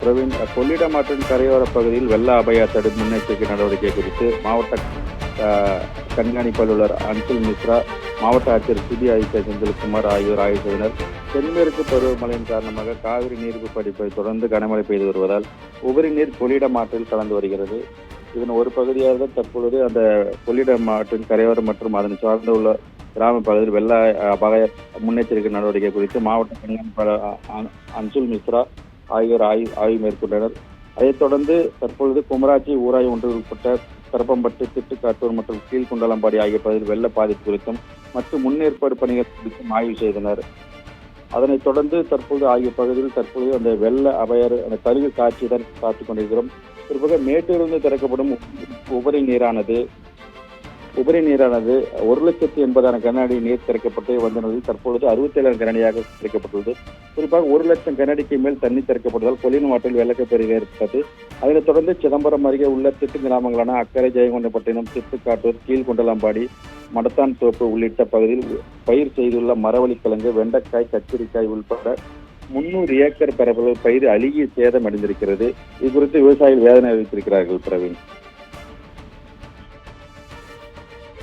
பிரவீன், கொள்ளிடம் ஆற்றின் கரையோர பகுதியில் வெள்ள அபாய தடுப்பு முன்னெச்சரிக்கை நடவடிக்கை குறித்து மாவட்ட கண்காணிப்பு அலுவலர் அன்சுல் மிஸ்ரா, மாவட்ட ஆட்சியர் சிபிஐசி செந்தில்குமார் ஆகியோர் ஆய்வு செய்தனர். தென்மேற்கு பருவமழையின் காரணமாக காவிரி நீர்ப்பு படிப்பை தொடர்ந்து கனமழை பெய்து வருவதால் உபரி நீர் கொள்ளிடம் ஆற்றில் கலந்து வருகிறது. இதன் ஒரு பகுதியாக தற்பொழுது அந்த கொள்ளிடம் ஆற்றின் கரையோரம் மற்றும் அதனை சார்ந்த உள்ள கிராம பகுதியில் வெள்ள அபாய முன்னெச்சரிக்கை நடவடிக்கை குறித்து மாவட்ட கண்காணிப்பாளர் அன்சுல் மிஸ்ரா ஆகியோர் ஆய்வு மேற்கொண்டனர். அதைத் தொடர்ந்து தற்பொழுது குமராட்சி ஊராட்சி ஒன்றிற்கு உட்பட்ட கரப்பம்பட்டு, திட்டுக்காட்டூர் மற்றும் கீழ்குண்டலம்பாடி ஆகிய பகுதியில் வெள்ள பாதிப்பு குறித்தும் மற்றும் முன்னேற்பாடு பணிகள் குறித்தும் ஆய்வு செய்தனர். அதனைத் தொடர்ந்து தற்போது ஆகிய பகுதியில் தற்போது அந்த வெள்ள அபாய அந்த கருவி காட்சியுடன் பார்த்துக் கொண்டிருக்கிறோம். குறிப்பாக மேட்டூரிலிருந்து திறக்கப்படும் உபரி நீரானது 1,80,000 கனஅடி நீர் திறக்கப்பட்டு வந்த நிலையில் தற்பொழுது 67,000 கனஅடியாக திறக்கப்பட்டுள்ளது. குறிப்பாக 1,00,000 கனஅடிக்கு மேல் தண்ணீர் திறக்கப்பட்டதால் கொள்ளிடம் ஆற்றில் வெள்ளப்பெருக்கு ஏற்பட்டது. அதனைத் தொடர்ந்து சிதம்பரம் அருகே உள்ள திட்டு கிராமங்களான அக்கரை, ஜெயங்கொண்டப்பட்டினம், திட்டுக்காட்டூர், கீழ்குண்டலம்பாடி, மடத்தான் தோப்பு உள்ளிட்ட பகுதியில் பயிர் செய்துள்ள மரவள்ளிக்கிழங்கு, வெண்டைக்காய், கத்திரிக்காய் உள்பட 300 ஏக்கர் பரப்பளவு பயிர் அழுகிய சேதம் அடைந்திருக்கிறது. இது குறித்து விவசாயிகள் வேதனை அறிவித்திருக்கிறார்கள். பிரவீன்.